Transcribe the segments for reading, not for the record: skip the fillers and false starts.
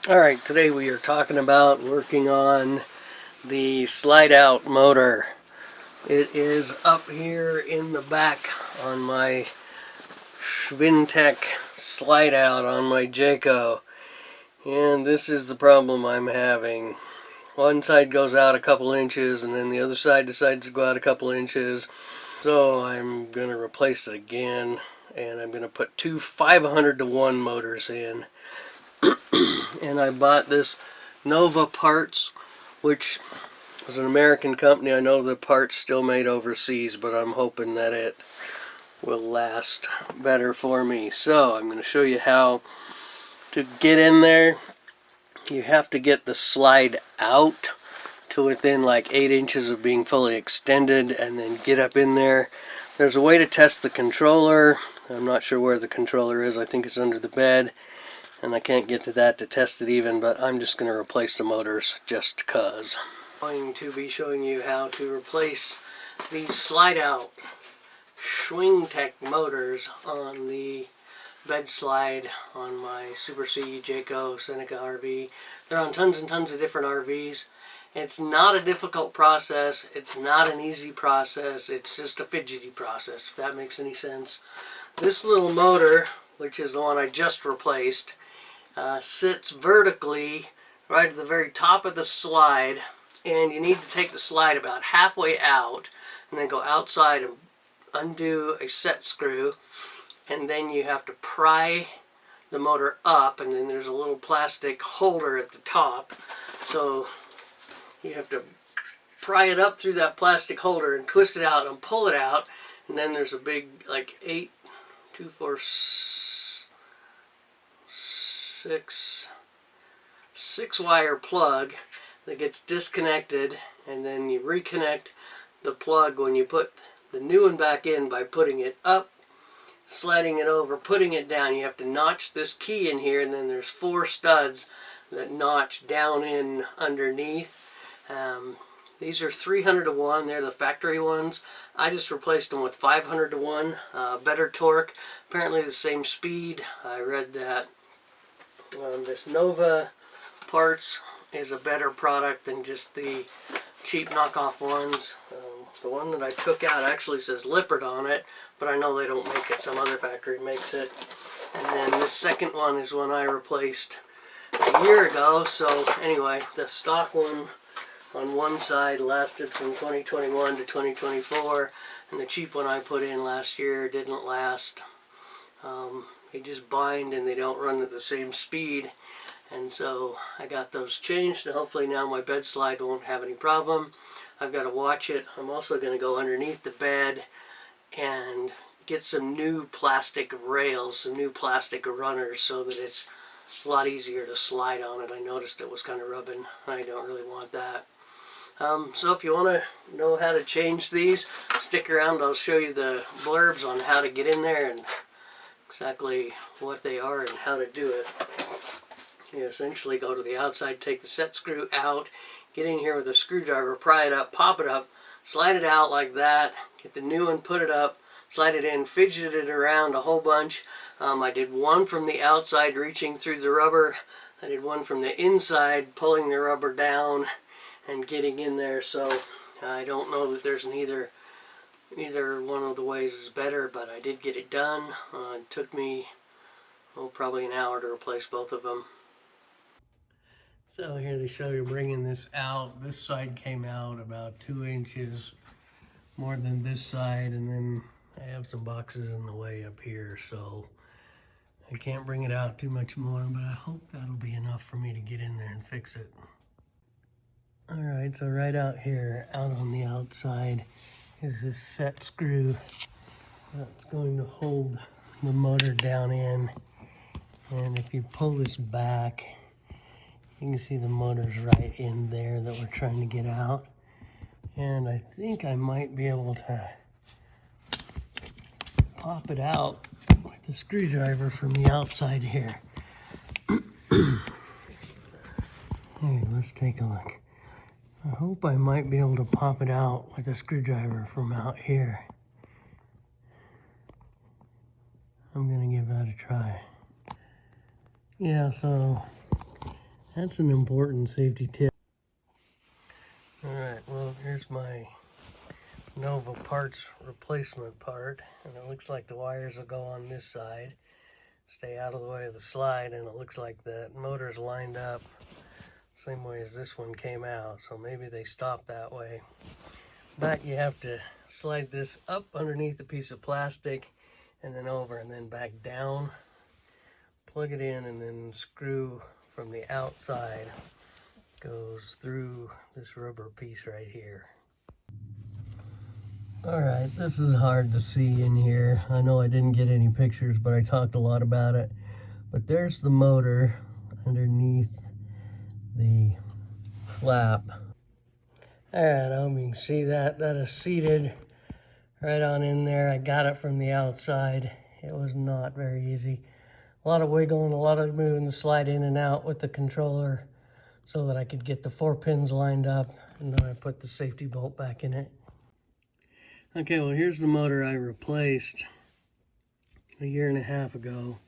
Alright, today we are talking about working on the slide out motor. It is up here in the back on my SchwinTek slide out on my Jayco. And this is the problem I'm having. One side goes out a couple inches and then the other side decides to go out a couple inches. So I'm going to replace it again, and I'm going to put two 500-to-1 motors in. And I bought this Nova Parts, which is an American company. I know the parts still made overseas, but I'm hoping that it will last better for me. So I'm going to show you how to get in there. You have to get the slide out to within like 8 inches of being fully extended and then get up in there. There's a way to test the controller. I'm not sure where the controller is. I think it's under the bed. And I can't get to that to test it even, but I'm just going to replace the motors just cause. I'm going to be showing you how to replace these slide out SchwinTek motors on the bed slide on my Super C, Jayco, Seneca RV. They're on tons and tons of different RVs. It's not a difficult process. It's not an easy process. It's just a fidgety process, if that makes any sense. This little motor, which is the one I just replaced, sits vertically right at the very top of the slide, and you need to take the slide about halfway out and then go outside and undo a set screw, and then you have to pry the motor up, and then there's a little plastic holder at the top, so you have to pry it up through that plastic holder and twist it out and pull it out, and then there's a big like 6 wire plug that gets disconnected, and then you reconnect the plug when you put the new one back in by putting it up, sliding it over, putting it down. You have to notch this key in here, and then there's 4 studs that notch down in underneath. These are 300-to-1. They're the factory ones. I just replaced them with 500-to-1. Better torque, apparently the same speed. I read that this Nova Parts is a better product than just the cheap knockoff ones. The one that I took out actually says Lippert on it, but I know they don't make it. Some other factory makes it. And then this second one is one I replaced a year ago. So anyway, the stock one on one side lasted from 2021 to 2024, and the cheap one I put in last year didn't last. They just bind and they don't run at the same speed, and so I got those changed, and hopefully now my bed slide won't have any problem. I've got to watch it. I'm also going to go underneath the bed and get some new plastic rails, some new plastic runners, so that it's a lot easier to slide on it. I noticed it was kind of rubbing. I don't really want that. So if you want to know how to change these, stick around. I'll show you the blurbs on how to get in there and exactly what they are and how to do it. You essentially go to the outside, take the set screw out, get in here with a screwdriver, pry it up, pop it up, slide it out like that, get the new one, put it up, slide it in, fidget it around a whole bunch. I did one from the outside reaching through the rubber. I did one from the inside pulling the rubber down and getting in there, so I don't know that there's either one of the ways is better, but I did get it done. It took me probably an hour to replace both of them. So here to show you bringing this out. This side came out about 2 inches more than this side, and then I have some boxes in the way up here, so I can't bring it out too much more, but I hope that'll be enough for me to get in there and fix it. Alright, so right out here, out on the outside, is this set screw that's going to hold the motor down in. And if you pull this back, you can see the motor's right in there that we're trying to get out. And I think I might be able to pop it out with the screwdriver from the outside here. Hey, let's take a look. I hope I might be able to pop it out with a screwdriver from out here. I'm gonna give that a try. Yeah, so That's an important safety tip. Alright, well here's my Nova parts replacement part, and it looks like the wires will go on this side, stay out of the way of the slide, and it looks like the motor's lined up same way as this one came out, so maybe they stopped that way. But you have to slide this up underneath a piece of plastic and then over and then back down, plug it in, and then screw from the outside goes through this rubber piece right here. Alright, this is hard to see in here. I know I didn't get any pictures, but I talked a lot about it. But there's the motor underneath the flap. Alright, I hope you can see that. That is seated right on in there. I got it from the outside. It was not very easy. A lot of wiggling, a lot of moving the slide in and out with the controller so that I could get the 4 pins lined up, and then I put the safety bolt back in it. Okay, well here's the motor I replaced a 1.5 years ago,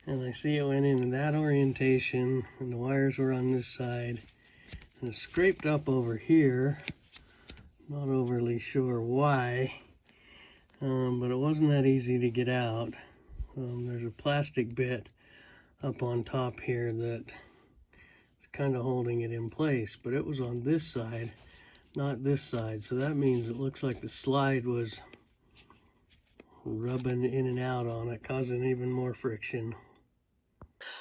and I see it went in that orientation, and the wires were on this side, and it scraped up over here. Not overly sure why, but it wasn't that easy to get out. There's a plastic bit up on top here that is kind of holding it in place, but it was on this side, not this side, so that means it looks like the slide was rubbing in and out on it, causing even more friction.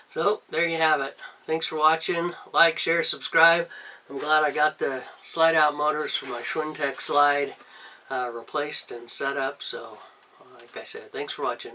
So there you have it. Thanks for watching. Like, share, subscribe. I'm glad I got the slide out motors for my SchwinTek slide replaced and set up. So like I said, thanks for watching.